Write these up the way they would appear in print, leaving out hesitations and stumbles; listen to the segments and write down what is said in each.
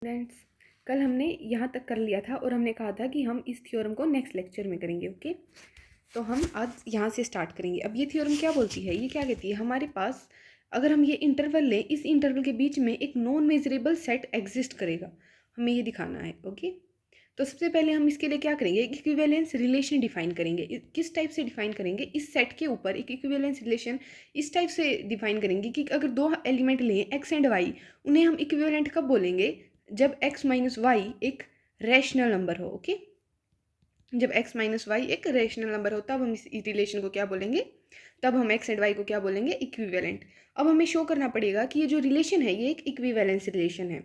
Students, कल हमने यहाँ तक कर लिया था और हमने कहा था कि हम इस थ्योरम को नेक्स्ट लेक्चर में करेंगे। ओके, तो हम आज यहाँ से स्टार्ट करेंगे। अब ये थ्योरम क्या बोलती है, ये क्या कहती है, हमारे पास अगर हम ये इंटरवल लें, इस इंटरवल के बीच में एक नॉन मेजरेबल सेट एग्जिस्ट करेगा, हमें ये दिखाना है। ओके, तो सबसे पहले हम इसके लिए क्या करेंगे, एक इक्विवेलेंस रिलेशन डिफाइन करेंगे। किस टाइप से डिफाइन करेंगे, इस सेट के ऊपर एक इक्विवेलेंस रिलेशन इस टाइप से डिफाइन करेंगे कि अगर दो एलिमेंट लें एक्स एंड वाई, उन्हें हम इक्विवेलेंट कब बोलेंगे, जब x माइनस वाई एक रैशनल नंबर हो। ओके, जब x माइनस वाई एक रैशनल नंबर हो तब हम इस रिलेशन को क्या बोलेंगे, तब हम x एंड y को क्या बोलेंगे, इक्विवेलेंट। अब हमें शो करना पड़ेगा कि ये जो रिलेशन है ये एक इक्विवेलेंस रिलेशन है।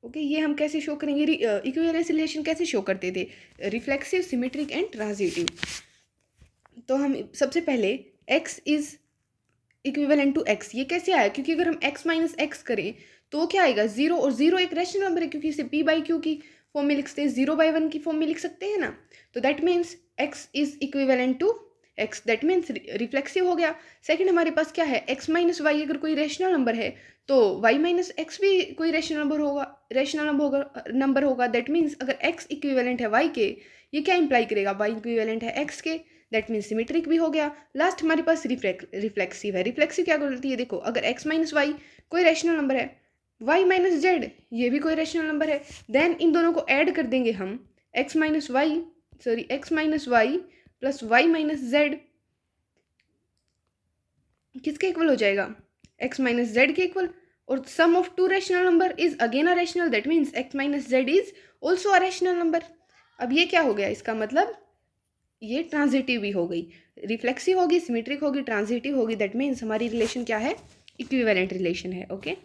ओके, ये हम कैसे शो करेंगे, इक्विवेलेंस रिलेशन कैसे शो करते थे, रिफ्लेक्सिव, सिमेट्रिक एंड ट्रांजिटिव। तो हम सबसे पहले x is equivalent to x, ये कैसे आया, क्योंकि अगर हम x माइनस एक्स करें तो क्या आएगा, जीरो, और जीरो एक रैशनल नंबर है क्योंकि इसे p बाई क्यू की फॉर्म में लिखते हैं, 0/1 की फॉर्म में लिख सकते हैं ना। तो that means x is equivalent to x, that means reflexive हो गया। सेकंड हमारे पास क्या है, x माइनस वाई अगर कोई रैशनल नंबर है तो y माइनस एक्स भी कोई रैशनल नंबर होगा। दैट मीन्स अगर x इक्विवेलेंट है y के, ये क्या इंप्लाई करेगा, y इक्विवेलेंट है x के, दैट मीन्स सिमेट्रिक भी हो गया। लास्ट हमारे पास रिफ्लेक्सिव है। रिफ्लेक्सिव क्या करती है, देखो अगर x माइनस वाई कोई रैशनल नंबर है, y माइनस जेड ये भी कोई रैशनल नंबर है, देन इन दोनों को ऐड कर देंगे हम, x minus y plus y minus z किसके इक्वल हो जाएगा, x माइनस जेड के इक्वल। और sum of two rational number is again a rational, that means x minus z is also a rational number. अब ये क्या हो गया, इसका मतलब ये ट्रांजिटिव भी हो गई, रिफ्लेक्सिव होगी, सिमेट्रिक होगी, ट्रांजिटिव होगी, दैट मीन्स हमारी रिलेशन क्या है, इक्विवेलेंट रिलेशन है। ओके,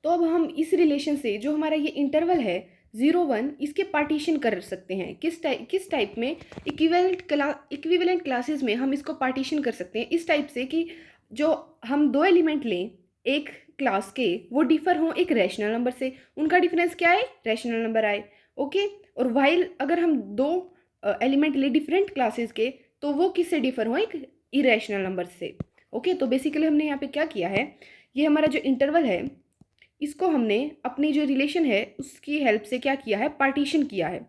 तो अब हम इस रिलेशन से जो हमारा ये इंटरवल है 0, 1, इसके पार्टीशन कर सकते हैं। किस टाइप में, इक्विवेलेंट क्लासेस में हम इसको पार्टीशन कर सकते हैं इस टाइप से कि जो हम दो एलिमेंट लें एक क्लास के, वो डिफर हों एक रैशनल नंबर से, उनका डिफरेंस क्या है, रैशनल नंबर आए। ओके, और वाइल अगर हम दो एलिमेंट ले डिफरेंट क्लासेस के, तो वो किससे डिफर हों, एक इरेशनल नंबर से। ओके, तो बेसिकली हमने यहाँ पे क्या किया है, ये हमारा जो इंटरवल है इसको हमने अपनी जो रिलेशन है उसकी हेल्प से क्या किया है, पार्टीशन किया है।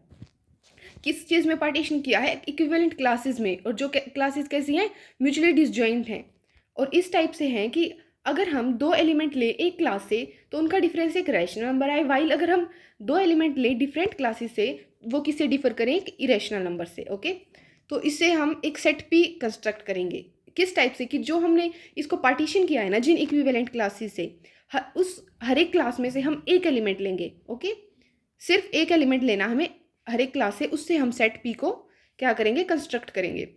किस चीज़ में पार्टीशन किया है, इक्विवेलेंट क्लासेस में, और जो क्लासेस कैसी हैं, म्यूचुअली डिसजॉइंट हैं, और इस टाइप से हैं कि अगर हम दो एलिमेंट ले एक क्लास से तो उनका डिफरेंस एक रैशनल नंबर आए, वाइल अगर हम दो एलिमेंट ले डिफरेंट क्लासेस से वो किससे डिफर करें, एक इरेशनल नंबर से। ओके, तो इससे हम एक सेट पी कंस्ट्रक्ट करेंगे। किस टाइप से कि जो हमने इसको पार्टीशन किया है ना जिन इक्विवेलेंट क्लासेस से, उस हर एक क्लास में से हम एक एलिमेंट लेंगे। ओके, सिर्फ एक एलिमेंट लेना हमें हर एक क्लास से, उससे हम सेट पी को क्या करेंगे, कंस्ट्रक्ट करेंगे।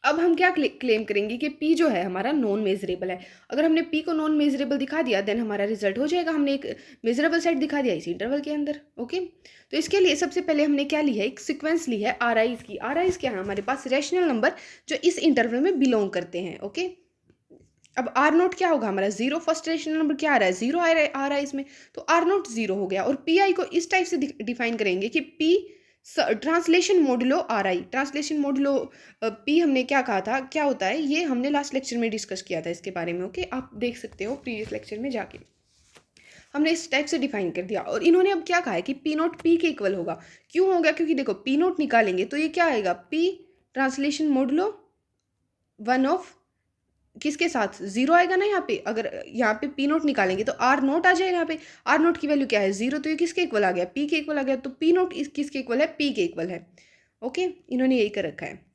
अब हम क्या क्लेम करेंगे कि p जो है हमारा नॉन मेजरेबल है। अगर हमने p को नॉन मेजरेबल दिखा दिया देन हमारा रिजल्ट हो जाएगा, हमने एक मेजरेबल सेट दिखा दिया इस इंटरवल के अंदर। ओके, तो इसके लिए सबसे पहले हमने क्या ली है, एक सीक्वेंस ली है आर आईज की। आर आईज क्या है, हमारे पास रैशनल नंबर जो इस इंटरवल में बिलोंग करते हैं। ओके, अब आर नोट क्या होगा, हमारा जीरो, फर्स्ट रैशनल नंबर क्या आ रहा है, जीरो आ रहा है इसमें, तो आर नोट जीरो हो गया। और पी आई को इस टाइप से डिफाइन करेंगे कि P translation modulo are I, translation modulo P हमने क्या कहा था, क्या होता है, ये हमने लास्ट लेक्चर में डिस्कस किया था इसके बारे में। ओके, आप देख सकते हो प्रीवियस लेक्चर में जाके हमने इस टाइप से डिफाइन कर दिया। और इन्होंने अब क्या कहा है कि पी नोट पी के इक्वल होगा। क्यों होगा, क्योंकि देखो पी नोट निकालेंगे तो ये क्या आएगा, पी ट्रांसलेशन मोडुलो 1 ऑफ किसके साथ, जीरो आएगा ना यहाँ पे। अगर यहाँ पे पी नोट निकालेंगे तो आर नोट आ जाएगा, यहाँ पे आर नोट की वैल्यू क्या है, जीरो, तो ये किसके इक्वल आ गया, पी के इक्वल आ गया। तो पी नोट किसके इक्वल है, पी के इक्वल है। ओके, इन्होंने यही कर रखा है।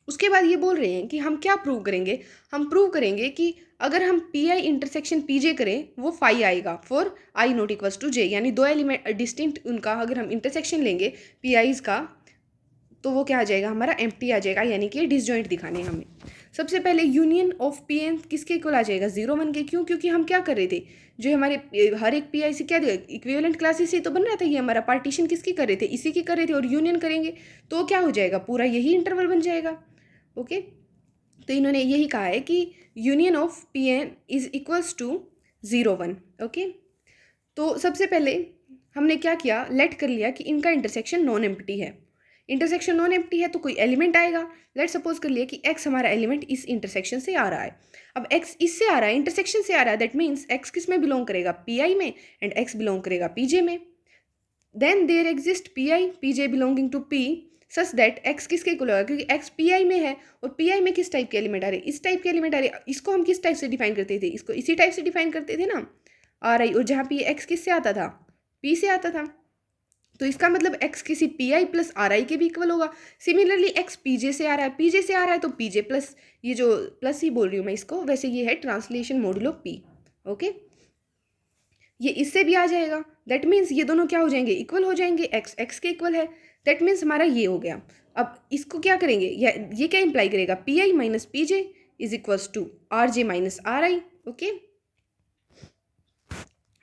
उसके बाद ये बोल रहे हैं कि हम क्या प्रूव करेंगे, हम प्रूव करेंगे कि अगर हम p i intersection p j करें वो फाई आएगा for i not equals to j, यानी दो एलिमेंट डिस्टिंक्ट उनका अगर हम इंटरसेक्शन लेंगे पी आईज का तो वो क्या आ जाएगा, हमारा एम्प्टी आ जाएगा, यानी कि डिसजॉइंट दिखाने हमें। सबसे पहले यूनियन ऑफ पी एन किसके इक्वल आ जाएगा, 0, 1 के। क्यों, क्योंकि हम क्या कर रहे थे, जो हमारे हर एक पी आई से क्या इक्विवेलेंट क्लासेस से तो बन रहा था, ये हमारा पार्टीशन किसकी कर रहे थे, इसी की कर रहे थे, और यूनियन करेंगे तो क्या हो जाएगा, पूरा यही इंटरवल बन जाएगा। ओके, तो इन्होंने यही कहा है कि union of P N is equals to 0, 1। Okay, तो सबसे पहले हमने क्या किया, लेट कर लिया कि इनका इंटरसेक्शन नॉन एम्प्टी है, इंटरसेक्शन नॉन एम्प्टी है तो कोई एलिमेंट आएगा। लेट सपोज कर लिया कि x हमारा एलिमेंट इस इंटरसेक्शन से आ रहा है। अब x इससे आ रहा है, इंटरसेक्शन से आ रहा है, दैट मीन्स x किस में बिलोंग करेगा, पी में, एंड x बिलोंग करेगा पीजे में। Then there exist PJ belonging to p such that x किसके इक्वल होगा, क्योंकि x पी में है और पी में किस टाइप के एलिमेंट आ रहे, इस टाइप के एलिमेंट आ रहे। इसको हम किस टाइप से डिफाइन करते थे, इसको इसी टाइप से डिफाइन करते थे ना, आर आई, और जहाँ पे x किससे आता था, p से आता था, तो इसका मतलब x किसी पी आई प्लस आर आई के भी इक्वल होगा। सिमिलरली x पीजे से आ रहा है, पीजे से आ रहा है तो पीजे प्लस, ये जो प्लस ही बोल रही हूँ मैं इसको, वैसे ये है ट्रांसलेशन मॉड्यूलो p। ओके, ये इससे भी आ जाएगा, दैट मीन्स ये दोनों क्या हो जाएंगे, इक्वल हो जाएंगे, x के इक्वल है, दैट मीन्स हमारा ये हो गया। अब इसको क्या करेंगे, ये क्या इंप्लाई करेगा, P I minus P J is equals to R J minus R I. Okay,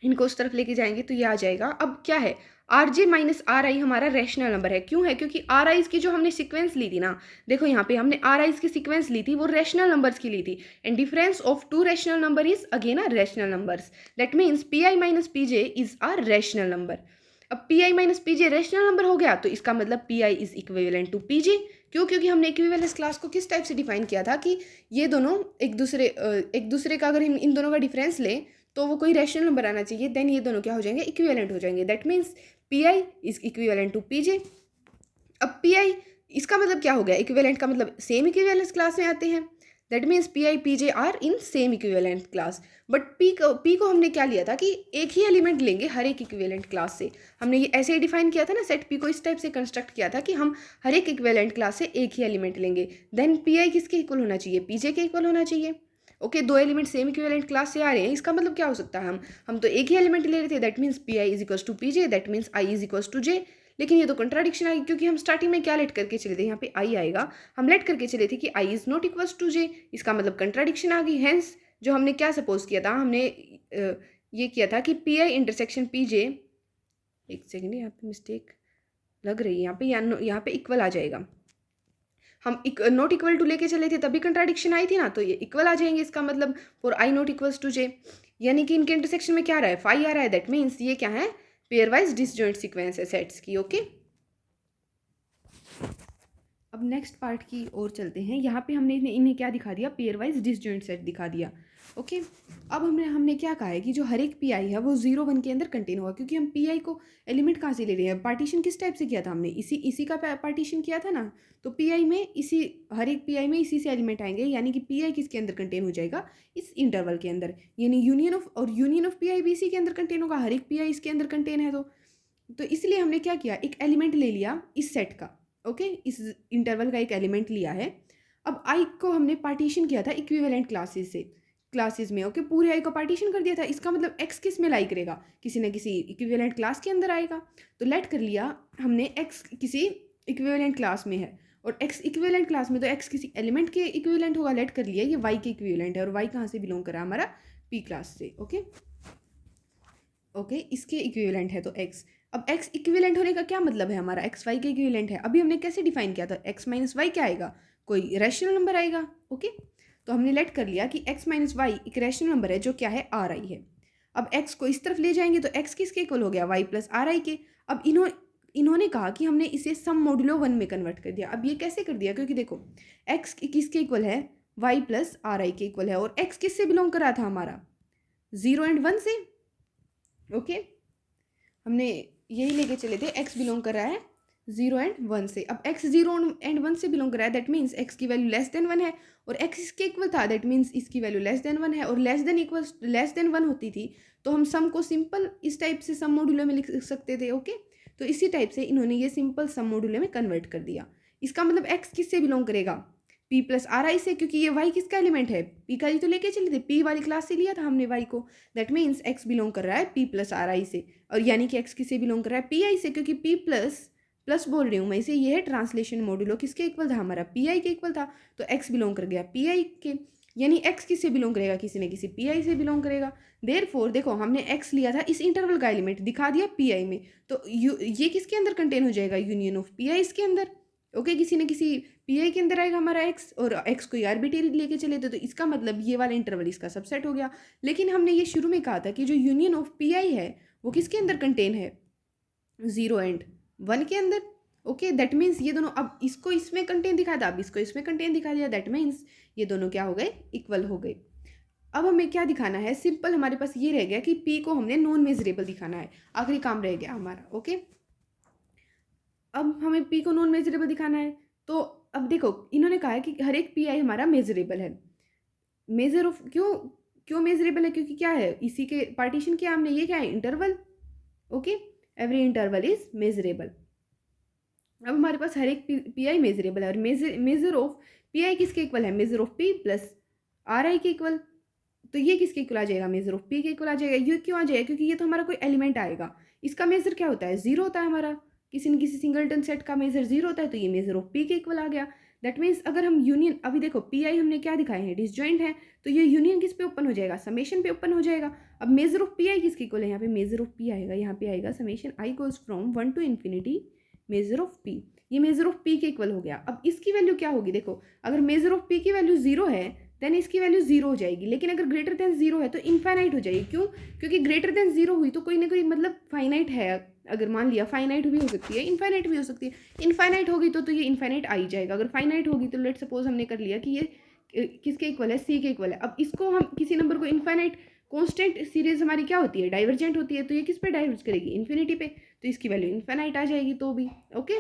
इनको उस तरफ लेके जाएंगे तो ये आ जाएगा। अब क्या है, आर जे माइनस आर आई हमारा रैशनल नंबर है, क्यों है, क्योंकि आर आईज की जो हमने सीक्वेंस ली थी ना, देखो यहाँ पे हमने आर आईज की सीक्वेंस ली थी, वो रैशनल नंबर्स की ली थी, and difference of two rational number is again a rational numbers, that means P I minus P J is a rational number. अब P I minus P j rational number हो गया तो इसका मतलब p I is equivalent to P j. क्यों, क्योंकि हमने equivalence class को किस टाइप से डिफाइन किया था कि ये दोनों एक दूसरे का, अगर हम इन दोनों का डिफरेंस लें तो वो कोई रैशनल नंबर आना चाहिए, देन ये दोनों क्या हो जाएंगे, इक्विवेलेंट हो जाएंगे, that means P I is equivalent to P J. अब पी आई, इसका मतलब क्या हो गया, इक्विवेलेंट का मतलब सेम इक्विवेलेंस क्लास में आते हैं, that means P I P J are in same equivalent class. But P को हमने क्या लिया था कि एक ही एलिमेंट लेंगे हर एक इक्विवेलेंट क्लास से, हमने ये ऐसे ही डिफाइन किया था ना, सेट पी को इस टाइप से कंस्ट्रक्ट किया था कि हम हर एक इक्विवेलेंट क्लास से एक ही एलिमेंट लेंगे, देन पी आई किसके इक्वल होना चाहिए, पी जे के इक्वल होना चाहिए। ओके, दो एलिमेंट सेम इक्विवेलेंट क्लास से आ रहे हैं, इसका मतलब क्या हो सकता है, हम तो एक ही एलिमेंट ले रहे थे, that means P I is equals to P j, that means i is equals to j. लेकिन ये तो कंट्राडिक्शन आई, क्योंकि हम स्टार्टिंग में क्या लेट करके चले थे, यहाँ पे आई आएगा, हम लेट करके चले थे कि I is not equals to जे, इसका मतलब कंट्राडिक्शन आ गई। हेंस जो हमने क्या सपोज किया था, हमने ये किया था कि पी आई इंटरसेक्शन पी जे, एक सेकेंड यहाँ पे मिस्टेक लग रही है, यहाँ पे इक्वल आ जाएगा, हम नॉट इक्वल टू लेके चले थे तभी कंट्राडिक्शन आई थी ना, तो ये इक्वल आ जाएंगे, इसका मतलब for i not equals to j, यानी कि इनके इंटरसेक्शन में क्या आ रहा है, फाई आ रहा है, दैट मीन्स ये क्या है, पेयर वाइज डिसजॉइंट सीक्वेंस है सेट्स की। ओके, अब नेक्स्ट पार्ट की ओर चलते हैं। यहाँ पे हमने इन्हें क्या दिखा दिया, पेयर वाइज डिसजॉइंट सेट दिखा दिया। ओके, अब हमने क्या कहा है कि जो हर एक पी आई है वो 0 1 के अंदर कंटेन होगा, क्योंकि हम पी आई को एलिमेंट कहाँ से ले रहे हैं, पार्टीशन किस टाइप से किया था हमने, इसी का पार्टीशन किया था ना, तो पी आई में हर एक पी आई में इसी से एलिमेंट आएंगे, यानी कि पी आई किसके अंदर कंटेन हो जाएगा, इस इंटरवल के अंदर, यानी यूनियन ऑफ पी आई भी इसी के अंदर कंटेन होगा, हर एक पी आई इसके अंदर कंटेन है, तो इसलिए हमने क्या किया, एक एलिमेंट ले लिया इस सेट का। ओके, इस इंटरवल का एक एलिमेंट लिया है। अब आई को हमने पार्टीशन किया था इक्विवेलेंट क्लासेस में। ओके, पूरे आई को पार्टीशन कर दिया था, इसका मतलब एक्स किस में लाई करेगा, किसी न किसी इक्विवेलेंट क्लास के अंदर आएगा। तो लेट कर लिया हमने एक्स किसी इक्विवेलेंट क्लास में है, और एक्स इक्विवेलेंट क्लास में तो एक्स किसी एलिमेंट के इक्विवेलेंट होगा, लेट कर लिया ये वाई के इक्विवेलेंट है, और वाई कहाँ से बिलोंग करा, हमारा पी क्लास से। ओके, इसके इक्विवेलेंट है तो एक्स। अब x इक्विवेलेंट होने का क्या मतलब है, हमारा x y के इक्विवेलेंट है। अभी हमने कैसे डिफाइन किया था, x माइनस वाई क्या आएगा, कोई रैशनल नंबर आएगा। ओके, तो हमने लेट कर लिया कि x माइनस वाई एक रैशनल नंबर है जो क्या है, आर आई है। अब x को इस तरफ ले जाएंगे तो x किसके इक्वल हो गया, y प्लस आर आई के। अब इन्होंने कहा कि हमने इसे सम मॉड्यूलो 1 में कन्वर्ट कर दिया। अब ये कैसे कर दिया, क्योंकि देखो x किसके इक्वल है, y प्लस आर आई के इक्वल है, और x किससे बिलोंग कर रहा था, हमारा 0 एंड 1 से। ओके, हमने यही लेके चले थे, x बिलोंग कर रहा है 0 एंड 1 से। अब x 0 एंड 1 से बिलोंग कर रहा है, दैट मीन्स x की वैल्यू लेस देन 1 है, और x इसके इक्वल था, दैट मीन्स इसकी वैल्यू लेस देन 1 है, और लेस देन 1 होती थी तो हम सम को सिंपल इस टाइप से सम मॉड्यूलो में लिख सकते थे। ओके, तो इसी टाइप से इन्होंने ये सिंपल सम मॉड्यूलो में कन्वर्ट कर दिया। इसका मतलब x किससे बिलोंग करेगा, p प्लस आर आई से, क्योंकि ये y किसका एलिमेंट है, p का ही तो लेके चले थे, p वाली क्लास से लिया था हमने y को, दैट मीन्स x बिलोंग कर रहा है p प्लस आर आई से, और यानी कि x किससे बिलोंग कर रहा है, पी आई से, क्योंकि p प्लस बोल रही हूँ मैं इसे, ये है ट्रांसलेशन मॉड्यूलो किसके इक्वल था, हमारा पी आई के इक्वल था, तो x बिलोंग कर गया पी आई के, यानी x किससे बिलोंग करेगा, किसी न किसी पी आई से बिलोंग करेगा। देयरफॉर देखो हमने x लिया था इस इंटरवल का एलिमेंट, दिखा दिया पी आई में, तो ये किसके अंदर कंटेन हो जाएगा, यूनियन ऑफ पी आई इसके अंदर। ओके, किसी न किसी पी आई के अंदर आएगा हमारा x, और x को आर्बिट्रेरी लेके चले थे, तो इसका मतलब ये वाला इंटरवल इसका सबसेट हो गया। लेकिन हमने ये शुरू में कहा था कि जो यूनियन ऑफ पी आई है वो किसके अंदर कंटेन है, 0 एंड 1 के अंदर। ओके, दैट मीन्स ये दोनों, अब इसको इसमें कंटेन दिखा दिया, अब इसको इसमें कंटेन दिखा दिया, दैट मीन्स ये दोनों क्या हो गए, इक्वल हो गए। अब हमें क्या दिखाना है, सिंपल हमारे पास ये रह गया कि पी को हमने नॉन मेजरेबल दिखाना है, आखिरी काम रह गया हमारा। ओके, अब हमें पी को नॉन मेजरेबल दिखाना है, तो अब देखो इन्होंने कहा है कि हर एक पी आई हमारा मेजरेबल है। मेजर ऑफ क्यों क्यों मेजरेबल है, क्योंकि क्या है, इसी के पार्टीशन किया हमने, ये क्या है, interval. Okay, every interval is measurable. अब हमारे पास हर एक पी आई मेजरेबल है, और मेजर ऑफ पी आई किसके इक्वल है, measure of P plus are आई के इक्वल। तो ये किसके इक्वल आ जाएगा, मेजर ऑफ पी के इक्वल आ जाएगा। ये क्यों आ जाएगा, क्योंकि ये तो हमारा कोई एलिमेंट आएगा, इसका मेजर क्या होता है, जीरो होता है हमारा, किसी न किसी सिंगलटन सेट का मेजर जीरो होता है, तो ये मेजर ऑफ पी के इक्वल आ गया। दैट मीन्स अगर हम यूनियन, अभी देखो पी आई हमने क्या दिखाए हैं, डिसजॉइंट है, तो ये यूनियन किस पे ओपन हो जाएगा, समेशन पे ओपन हो जाएगा। अब मेजर ऑफ पी आई किसके इक्वल है, यहाँ पे मेजर ऑफ पी आएगा, यहाँ पे आएगा summation I goes from 1 to infinity measure of P, ये मेजर ऑफ पी के इक्वल हो गया। अब इसकी वैल्यू क्या होगी, देखो अगर मेजर ऑफ पी की वैल्यू जीरो है देन इसकी वैल्यू जीरो हो जाएगी, लेकिन अगर ग्रेटर देन जीरो है तो इनफाइनाइट हो जाएगी। क्यों, क्योंकि ग्रेटर देन जीरो हुई तो कोई ना कोई मतलब फाइनाइट है, अगर मान लिया फाइनाइट भी हो सकती है, इनफाइनाइट भी हो सकती है। इनफाइनाइट होगी तो ये इनफाइनाइट आ ही जाएगा। अगर फाइनाइट होगी तो लेट सपोज हमने कर लिया कि ये किसके इक्वल है, सी के इक्वल है। अब इसको हम किसी नंबर को इनफाइनाइट, कॉन्स्टेंट सीरीज हमारी क्या होती है, डाइवर्जेंट होती है, तो ये किस पे डाइवर्ज करेगी, इन्फिनिटी पे, तो इसकी वैल्यू इनफाइनाइट आ जाएगी तो भी। ओके,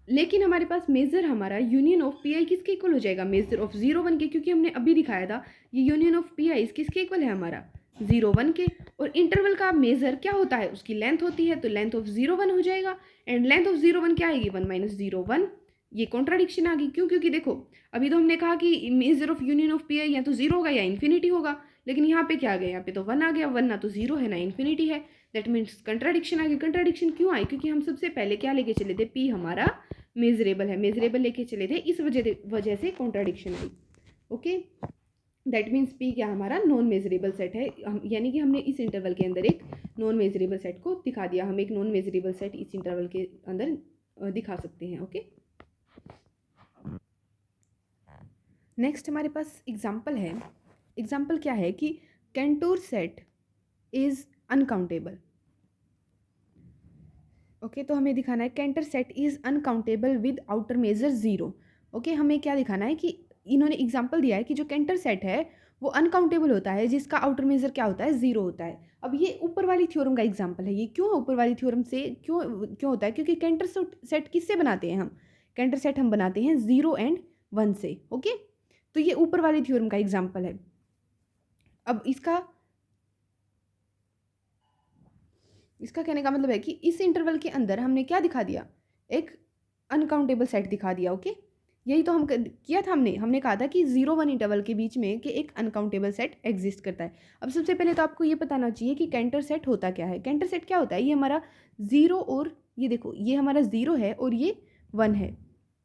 लेकिन हमारे पास मेजर हमारा यूनियन ऑफ पी आई किसके इक्वल हो जाएगा, मेजर ऑफ 0 1 के, क्योंकि हमने अभी दिखाया था ये यूनियन ऑफ पी आई किसके इक्वल है हमारा, 0 1 के। और इंटरवल का मेजर क्या होता है, उसकी लेंथ होती है, तो लेंथ ऑफ 0 1 हो जाएगा, एंड लेंथ ऑफ 0 1 क्या आएगी, 1 - 0 1। ये कॉन्ट्राडिक्शन आ गई, क्यों, क्योंकि देखो अभी तो हमने कहा कि measure of union of P I या तो 0 होगा या इन्फिनिटी होगा, लेकिन यहाँ पे क्या आ गया, यहाँ पे तो 1 आ गया, 1 ना तो 0 है ना इन्फिनिटी है, दैट मीन्स कंट्राडिक्शन आ गई। कंट्राडिक्शन क्यों आई, क्योंकि हम सबसे पहले क्या लेके चले थे, पी हमारा मेजरेबल है, मेजरेबल लेके चले थे, इस वजह से contradiction I. Okay, that means P क्या हमारा नॉन मेजरेबल सेट है, यानी कि हमने इस इंटरवल के अंदर एक नॉन मेजरेबल सेट को दिखा दिया, हम एक नॉन मेजरेबल सेट इस इंटरवल के अंदर दिखा सकते हैं। ओके, नेक्स्ट हमारे पास एग्जाम्पल है। एग्जाम्पल क्या है कि contour set is uncountable. Okay, तो हमें दिखाना है Cantor set is uncountable with outer measure 0। Okay, हमें क्या दिखाना है कि इन्होंने एग्जांपल दिया है कि जो कैंटर सेट है वो अनकाउंटेबल होता है जिसका आउटर मेजर क्या होता है, 0 होता है। अब ये ऊपर वाली थ्योरम का एग्जांपल है। ये क्यों ऊपर वाली थ्योरम से क्यों क्यों होता है, क्योंकि कैंटर सेट किससे बनाते हैं हम, कैंटर सेट हम बनाते हैं 0 एंड 1 से। ओके, तो ये ऊपर वाली थ्योरम का एग्जाम्पल है। अब इसका कहने का मतलब है कि इस इंटरवल के अंदर हमने क्या दिखा दिया, एक अनकाउंटेबल सेट दिखा दिया। ओके, यही तो हम किया था, हमने कहा था कि 0 1 इंटरवल के बीच में कि एक अनकाउंटेबल सेट एग्जिस्ट करता है। अब सबसे पहले तो आपको ये बताना चाहिए कि कैंटर सेट होता क्या है। कैंटर सेट क्या होता है, ये हमारा 0 और ये देखो ये हमारा 0 है और ये 1 है,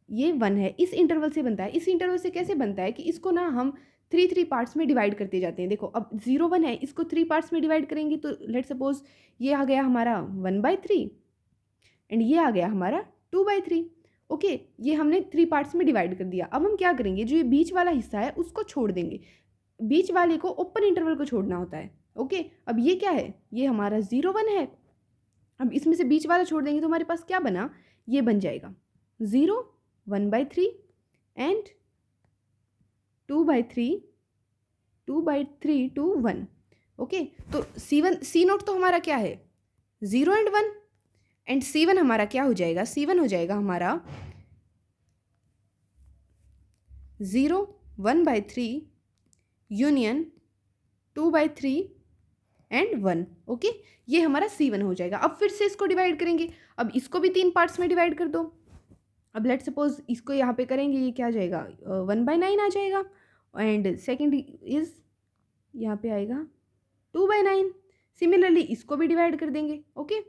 ये 1 है, इस इंटरवल से बनता है। इस इंटरवल से कैसे बनता है कि इसको ना हम 3 पार्ट्स में डिवाइड करते जाते हैं। देखो अब 0 1 है, इसको 3 पार्ट्स में डिवाइड करेंगे तो लेट सपोज ये आ गया हमारा 1/3 एंड ये आ गया हमारा 2/3। ओके, ये हमने 3 पार्ट्स में डिवाइड कर दिया। अब हम क्या करेंगे, जो ये बीच वाला हिस्सा है उसको छोड़ देंगे, बीच वाले को ओपन इंटरवल को छोड़ना होता है। ओके, अब ये क्या है, ये हमारा 0 1 है। अब इसमें से बीच वाला छोड़ देंगे तो हमारे पास क्या बना, ये बन जाएगा 0 1/3 एंड 2/3 2/3 to 1। ओके, तो C0 तो हमारा क्या है 0 एंड 1 एंड C1 हमारा क्या हो जाएगा, C1 हो जाएगा हमारा 0 1/3 यूनियन 2/3 एंड 1। ओके, ये हमारा C1 हो जाएगा। अब फिर से इसको डिवाइड करेंगे, अब इसको भी 3 पार्ट्स में डिवाइड कर दो। अब लेट सपोज इसको यहाँ पे करेंगे, ये क्या आ जाएगा 1/9 आ जाएगा, एंड सेकेंड इज यहाँ पे आएगा 2/9। सिमिलरली इसको भी डिवाइड कर देंगे। ओके,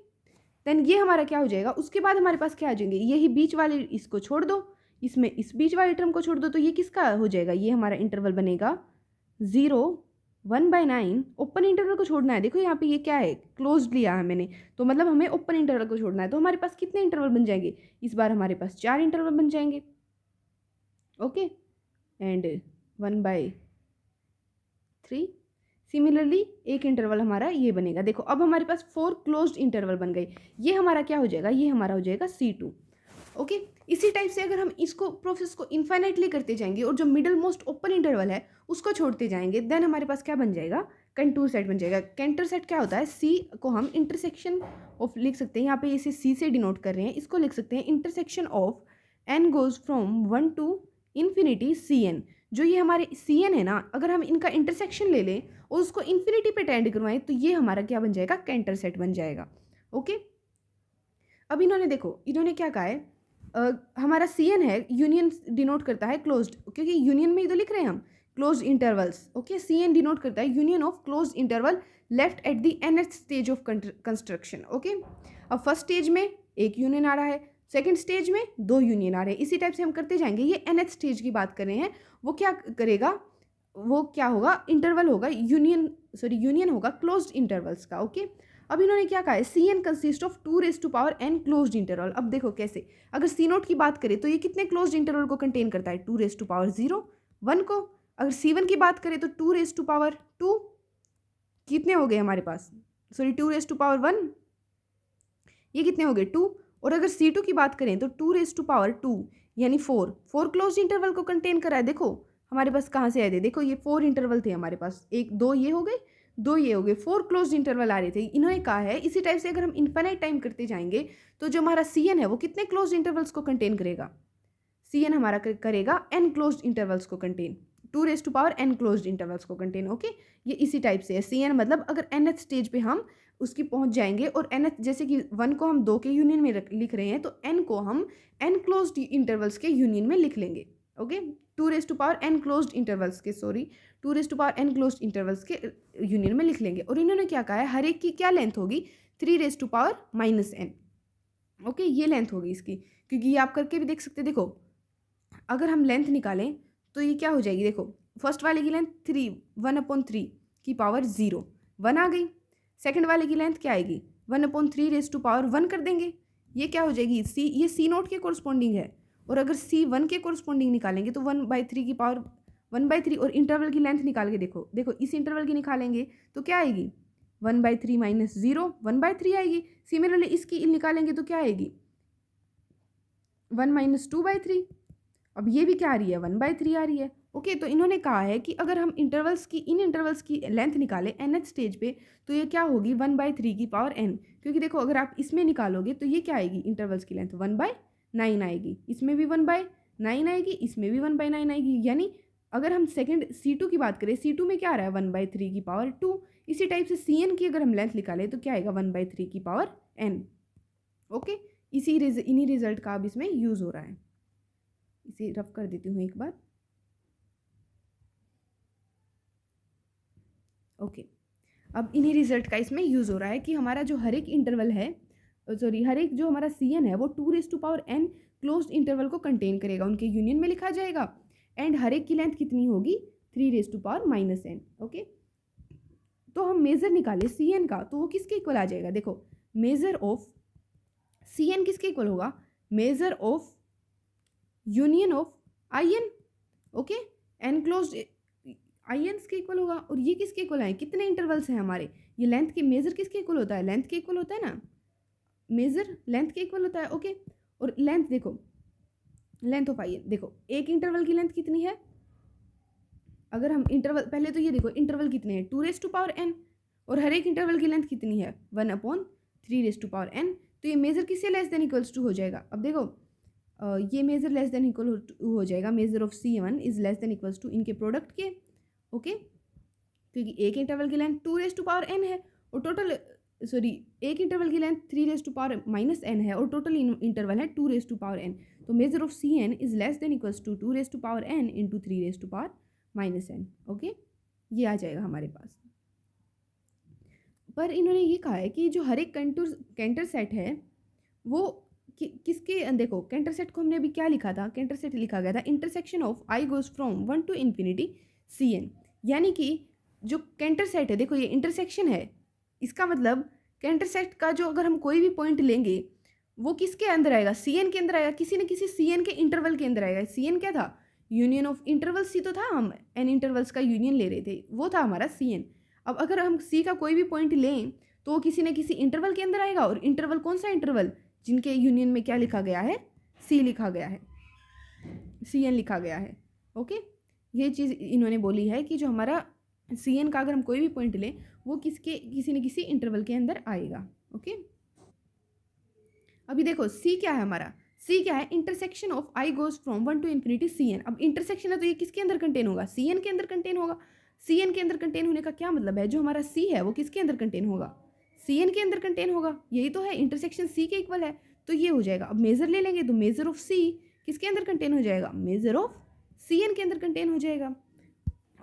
देन ये हमारा क्या हो जाएगा, उसके बाद हमारे पास क्या आ जाएंगे, यही बीच वाले इसको छोड़ दो, इसमें इस बीच वाले टर्म को छोड़ दो, तो ये किसका हो जाएगा, ये हमारा इंटरवल बनेगा 0 1/9। ओपन इंटरवल को छोड़ना है, देखो यहाँ पे ये क्या है, क्लोज्ड लिया है मैंने, तो मतलब हमें ओपन इंटरवल को छोड़ना है। तो हमारे पास कितने इंटरवल बन जाएंगे, इस बार हमारे पास 4 इंटरवल बन जाएंगे। Okay, and 1/3। सिमिलरली एक इंटरवल हमारा ये बनेगा। देखो अब हमारे पास 4 क्लोज्ड इंटरवल बन गए। ये हमारा क्या हो जाएगा, ये हमारा हो जाएगा C2। ओके, इसी टाइप से अगर हम इसको प्रोसेस को इन्फाइनाइटली करते जाएंगे और जो मिडल मोस्ट ओपन इंटरवल है उसको छोड़ते जाएंगे, देन हमारे पास क्या बन जाएगा, कंटूर सेट बन जाएगा। कंटूर सेट क्या होता है, सी को हम इंटरसेक्शन ऑफ लिख सकते हैं, यहाँ पे इसे सी से डिनोट कर रहे हैं, इसको लिख सकते हैं intersection of N goes from 1 to infinity C N. जो ये हमारे सी एन है ना, अगर हम इनका इंटरसेक्शन ले लें और उसको इन्फिनिटी पे टेंड करवाएं तो ये हमारा क्या बन जाएगा, कैंटर सेट बन जाएगा। ओके, अब इन्होंने देखो, इन्होंने क्या कहा है, हमारा सी एन है, यूनियन डिनोट करता है क्लोज्ड, क्योंकि यूनियन में ही तो लिख रहे हैं हम closed intervals. Okay, C N denote करता है union of closed interval left at the nth stage of construction. Okay, अब फर्स्ट स्टेज में एक यूनियन आ रहा है, सेकंड स्टेज में 2 यूनियन आ रहे हैं, इसी टाइप से हम करते जाएंगे। ये nth स्टेज की बात कर रहे हैं, वो क्या करेगा, वो क्या होगा, इंटरवल होगा यूनियन होगा क्लोज्ड इंटरवल्स का। ओके, अब इन्होंने क्या कहा है, C N consist of 2n closed interval. अब देखो कैसे, अगर सी नोट की बात करें तो ये कितने क्लोज्ड इंटरवल को कंटेन करता है, 2 0 1 को। अगर C1 की बात करें तो 2 कितने हो गए हमारे पास, 2 ये कितने हो गए 2। और अगर C2 की बात करें तो 2 यानी 4 क्लोज्ड इंटरवल को कंटेन करा है। देखो हमारे पास कहाँ से आए थे, देखो ये 4 इंटरवल थे हमारे पास, 1 2 ये हो गए, 2 ये हो गए, 4 क्लोज्ड इंटरवल आ रहे थे। इन्होंने कहा है इसी टाइप से अगर हम इन्फिनाइट टाइम करते जाएंगे तो जो हमारा CN है वो कितने क्लोज्ड इंटरवल्स को कंटेन करेगा, CN हमारा करेगा n क्लोज्ड इंटरवल्स को कंटेन, 2n क्लोज्ड इंटरवल्स को कंटेन। ओके, ये इसी टाइप से है। CN मतलब अगर nth स्टेज पे हम उसकी पहुंच जाएंगे और nth, जैसे कि 1 को हम 2 के यूनियन में लिख रहे हैं तो n को हम n क्लोज्ड इंटरवल्स के यूनियन में लिख लेंगे। ओके, 2n क्लोज्ड इंटरवल्स के 2n क्लोज्ड इंटरवल्स के यूनियन में लिख लेंगे। और इन्होंने क्या कहा है, हर एक की क्या लेंथ होगी, 3n। ओके, ये लेंथ होगी इसकी, क्योंकि ये आप करके भी देख सकते हैं। देखो अगर हम लेंथ निकालें तो ये क्या हो जाएगी, देखो फर्स्ट वाले की लेंथ 1/3 की पावर 0 1 आ गई। सेकंड वाले की लेंथ क्या आएगी, 1/3 कर देंगे, ये क्या हो जाएगी, ये C नोट के कोरस्पॉन्डिंग है। और अगर C1 के कोरस्पॉन्डिंग निकालेंगे तो 1/3 की पावर 1/3, और इंटरवल की लेंथ निकाल के देखो इस इंटरवल की निकालेंगे तो क्या आएगी, 1/3 - 0 1/3 आएगी। सिमिलरली इसकी निकालेंगे तो क्या आएगी, 1 - 2/3। अब ये भी क्या आ रही है, 1/3 आ रही है। ओके, तो इन्होंने कहा है कि अगर हम इन इंटरवल्स की लेंथ निकालें nth स्टेज पे तो ये क्या होगी, 1/3 की पावर n। क्योंकि देखो अगर आप इसमें निकालोगे तो ये क्या आएगी, इंटरवल्स की लेंथ 1/9 आएगी, इसमें भी 1/9 आएगी, इसमें भी 1/9 आएगी। यानी अगर हम सेकंड C2 की बात करें, C2 में क्या आ रहा है, 1/3 की पावर 2। इसी टाइप से CN की अगर हम लेंथ निकालें तो क्या आएगा, 1/3 की पावर n। ओके, इन्हीं रिजल्ट का अब इसमें यूज़ हो रहा है। इसे रफ कर देती हूँ एक बार। ओके, अब इन्हीं रिजल्ट का इसमें यूज़ हो रहा है कि हमारा जो हर एक इंटरवल है, हर एक जो हमारा CN है वो 2n क्लोज्ड इंटरवल को कंटेन करेगा, उनके यूनियन में लिखा जाएगा। एंड हर एक की लेंथ कितनी होगी, 3n। ओके, तो हम मेज़र निकाले CN का तो वो किसके इक्वल आ जाएगा, देखो मेज़र ऑफ CN किसके इक्वल होगा, measure of union of IN। Okay, enclosed INs के इक्वल होगा। और ये किसके इक्वल है, कितने इंटरवल्स हैं हमारे, ये लेंथ के मेज़र किसके इक्वल होता है, लेंथ के इक्वल होता है ना, मेज़र लेंथ के इक्वल होता है। ओके, और लेंथ देखो, लेंथ ऑफ IN देखो, एक इंटरवल की लेंथ कितनी है, अगर हम इंटरवल पहले तो ये देखो इंटरवल कितने हैं, 2n, और हर एक इंटरवल की लेंथ कितनी है, 1/3n। तो ये मेज़र किससे लेस देन इक्वल्स टू हो जाएगा। अब देखो ये मेज़र लेस देन इक्वल हो जाएगा, measure of C1 is less than equals to इनके प्रोडक्ट के। ओके, क्योंकि एक इंटरवल की लेंथ 2n है और टोटल एक इंटरवल की लेंथ 3n है और टोटल इंटरवल है 2n। तो measure of CN is less than equals to 2n into 3n। Okay, ये आ जाएगा हमारे पास। पर इन्होंने ये कहा है कि जो हर एक कैंटर सेट है वो किसके, देखो कैंटर सेट को हमने अभी क्या लिखा था, कैंटर सेट लिखा गया था intersection of I goes from 1 to infinity CN। यानी कि जो कैंटर सेट है, देखो ये इंटरसेक्शन है, इसका मतलब कैंटर सेट का जो अगर हम कोई भी पॉइंट लेंगे वो किसके अंदर आएगा, CN के अंदर आएगा, किसी न किसी CN के इंटरवल के अंदर आएगा। CN क्या था, यूनियन ऑफ इंटरवल्स ही तो था, हम n इंटरवल्स का यूनियन ले रहे थे, वो था हमारा CN। अब अगर हम सी का कोई भी पॉइंट लें तो वो किसी न किसी इंटरवल के अंदर आएगा, और इंटरवल कौन सा इंटरवल, जिनके यूनियन में क्या लिखा गया है, सी लिखा गया है, सी एन लिखा गया है। ओके, ये चीज़ इन्होंने बोली है कि जो हमारा सी एन का अगर हम कोई भी पॉइंट लें वो किसी न किसी इंटरवल के अंदर आएगा। ओके, अभी देखो सी क्या है हमारा, सी क्या है, intersection of I goes from 1 to infinity C N. अब इंटरसेक्शन है तो ये किसके अंदर कंटेन होगा, सी एन के अंदर कंटेन होगा। सी एन के अंदर कंटेन होने का क्या मतलब है, जो हमारा सी है वो किसके अंदर कंटेन होगा, सी एन के अंदर कंटेन होगा, यही तो है, इंटरसेक्शन सी के इक्वल है, तो ये हो जाएगा। अब मेजर ले लेंगे तो मेजर ऑफ सी किसके अंदर कंटेन हो जाएगा, मेजर ऑफ सी एन के अंदर कंटेन हो जाएगा।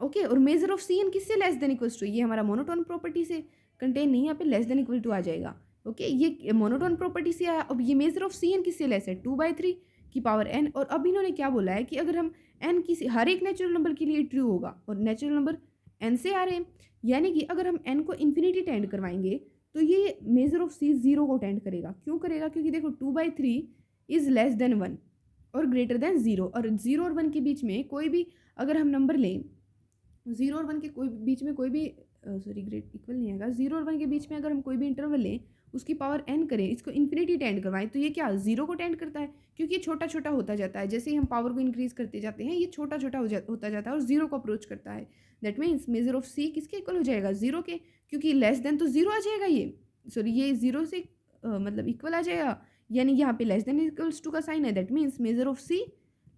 ओके, और मेजर ऑफ सी एन किससे लेस देन इक्वल्स टू, ये हमारा मोनोटोन प्रॉपर्टी से कंटेन नहीं, यहाँ पे लेस देन इक्वल टू आ जाएगा। ओके, ये मोनोटोन प्रॉपर्टी से आया। अब ये मेजर ऑफ सी एन किससे लेस है, 2/3 की पावर एन। और अब इन्होंने क्या बोला है कि अगर हम एन किसी हर एक नेचुरल नंबर के लिए ट्रू होगा, और नेचुरल नंबर एन से आ रहे हैं, यानी कि अगर हम एन को इन्फिनिटी टेंड करवाएंगे तो ये मेजर ऑफ सी जीरो को टेंड करेगा। क्यों करेगा, क्योंकि देखो 2/3 इज लेस देन 1 और ग्रेटर देन 0, और 0 और 1 के बीच में कोई भी अगर हम नंबर लें, 0 और 1 के कोई बीच में कोई भी सॉरी ग्रेट इक्वल नहीं आएगा, 0 और 1 के बीच में अगर हम कोई भी इंटरवल लें उसकी पावर n करें, इसको इन्फिनिटी टेंड करवाएं, तो ये क्या 0 को टेंड करता है, क्योंकि ये छोटा छोटा होता जाता है, जैसे ही हम पावर को इंक्रीज करते जाते हैं ये छोटा छोटा होता जाता है और 0 को अप्रोच करता है। दैट मीन्स मेजर ऑफ सी किसके इक्वल हो जाएगा, 0 के, क्योंकि लेस देन तो 0 आ जाएगा, ये सॉरी ये 0 से मतलब इक्वल आ जाएगा, यानी यहाँ पे लेस देन इक्वल्स टू का साइन है। That means measure of c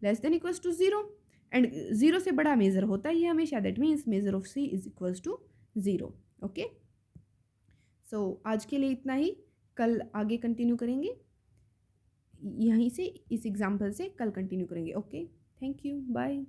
less than equals to 0, and 0 से बड़ा मेजर होता ही है हमेशा। That means measure of c is equals to 0। Okay, so आज के लिए इतना ही, कल आगे कंटिन्यू करेंगे, यहीं से इस एग्जाम्पल से कल कंटिन्यू करेंगे। Okay, thank you, bye.